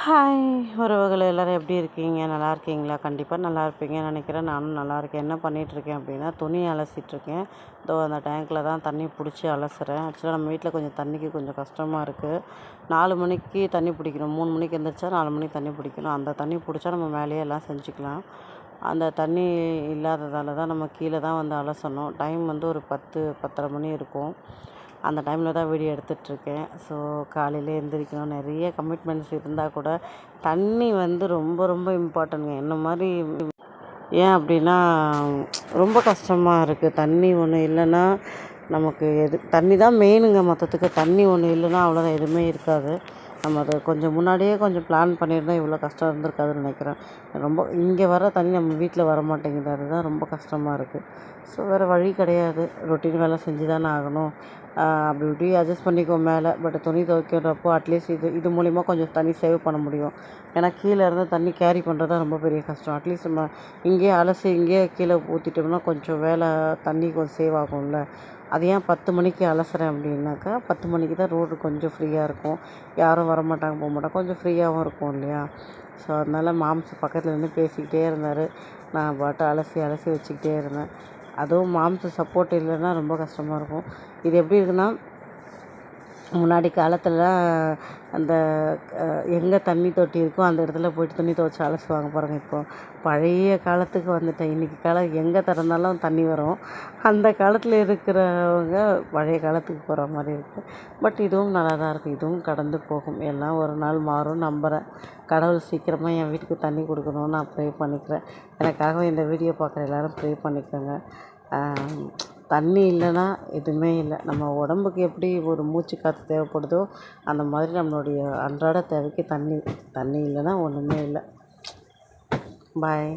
Hi உறவுகளே, எல்லோரும் எப்படி இருக்கீங்க? நல்லா இருக்கீங்களா? கண்டிப்பாக நல்லா இருப்பீங்கன்னு நினைக்கிறேன். நானும் நல்லா இருக்கேன். என்ன பண்ணிகிட்ருக்கேன் அப்படின்னா, துணி அலசிட்டுருக்கேன். இதோ அந்த டேங்க்கில் தான் தண்ணி பிடிச்சி அலசுகிறேன். ஆக்சுவலாக நம்ம வீட்டில் கொஞ்சம் தண்ணிக்கு கொஞ்சம் கஷ்டமாக இருக்குது. 4 மணிக்கு தண்ணி பிடிக்கணும். 3 மணிக்கு எழுந்திரிச்சா 4 மணிக்கு தண்ணி பிடிக்கணும். அந்த தண்ணி பிடிச்சா நம்ம மேலேயே எல்லாம் செஞ்சுக்கலாம். அந்த தண்ணி இல்லாததால் தான் நம்ம கீழே தான் வந்து அலசணும். டைம் வந்து ஒரு 10 10:30 மணி இருக்கும். அந்த டைமில் தான் வீடியோ எடுத்துகிட்ருக்கேன். ஸோ காலையில் எழுந்திரிக்கணும். நிறைய கமிட்மெண்ட்ஸ் இருந்தால் கூட தண்ணி வந்து ரொம்ப ரொம்ப இம்பார்ட்டன்ட்ங்க. என்ன மாதிரி ஏன் அப்படின்னா, ரொம்ப கஷ்டமாக இருக்குது. தண்ணி ஒன்று இல்லைன்னா நமக்கு தண்ணி தான் மெயினுங்க மொத்தத்துக்கு. தண்ணி ஒன்று இல்லைன்னா அவ்வளோதான், எதுவுமே இருக்காது. நம்ம அதை கொஞ்சம் முன்னாடியே கொஞ்சம் பிளான் பண்ணியிருந்தால் இவ்வளோ கஷ்டம் இருந்திருக்காதுன்னு நினைக்கிறேன். ரொம்ப இங்கே வர தண்ணி நம்ம வீட்டில் வர மாட்டேங்குது. அதுதான் ரொம்ப கஷ்டமாக இருக்குது. ஸோ வேறு வழி கிடையாது. ரொட்டீன் வேலை செஞ்சு தானே ஆகணும். அப்படி இப்படி அட்ஜஸ்ட் பண்ணிக்குவோம் மேலே. பட் துணி துவைக்கிறப்போ அட்லீஸ்ட் இது மூலிமா கொஞ்சம் தண்ணி சேவ் பண்ண முடியும். ஏன்னா கீழே இருந்து தண்ணி கேரி பண்ணுறது தான் ரொம்ப பெரிய கஷ்டம். அட்லீஸ்ட் நம்ம இங்கேயே அலசி இங்கேயே கீழே ஊற்றிட்டோம்னா கொஞ்சம் வேலை தண்ணி கொஞ்சம் சேவ் ஆகும்ல. அது ஏன் 10 மணிக்கு அலசுகிறேன் அப்படின்னாக்கா, 10 மணிக்கு தான் ரோடு கொஞ்சம் ஃப்ரீயாக இருக்கும். யாரும் வரமாட்டாங்க, போக மாட்டாங்க, கொஞ்சம் ஃப்ரீயாகவும் இருக்கும் இல்லையா? ஸோ அதனால் மாம்ஸ் பக்கத்தில் நின்று பேசிக்கிட்டே இருந்தார். நான் பாட்டு அலசி அலசி வச்சுக்கிட்டே இருந்தேன். அதுவும் மாம்ஸ் சப்போர்ட் இல்லைன்னா ரொம்ப கஷ்டமாக இருக்கும். இது எப்படி இருக்குன்னா, முன்னாடி காலத்தில் அந்த எங்கே தண்ணி தொட்டி இருக்கோ அந்த இடத்துல போய்ட்டு துணி துவைச்சி அலசுவாங்க பாருங்கள். இப்போது பழைய காலத்துக்கு வந்துட்டேன். இன்றைக்கி காலம் எங்கே திறந்தாலும் தண்ணி வரும். அந்த காலத்தில் இருக்கிறவங்க பழைய காலத்துக்கு போகிற மாதிரி இருக்குது. பட் இதுவும் நல்லா தான் இருக்குது. இதுவும் கடந்து போகும். எல்லாம் ஒரு நாள் மாறும் நம்புகிறேன். கடவுள் சீக்கிரமாக என் வீட்டுக்கு தண்ணி கொடுக்கணும்னு நான் ப்ரே பண்ணிக்கிறேன். எனக்காக இந்த வீடியோ பார்க்குற எல்லோரும் ப்ரே பண்ணிக்கோங்க. தண்ணி இல்லைன்னா எதுவுமே இல்லை. நம்ம உடம்புக்கு எப்படி ஒரு மூச்சு காற்று தேவைப்படுதோ அந்த மாதிரி நம்மளுடைய அன்றாட தேவைக்கு தண்ணி இல்லைன்னா ஒன்றுமே இல்லை. பாய்.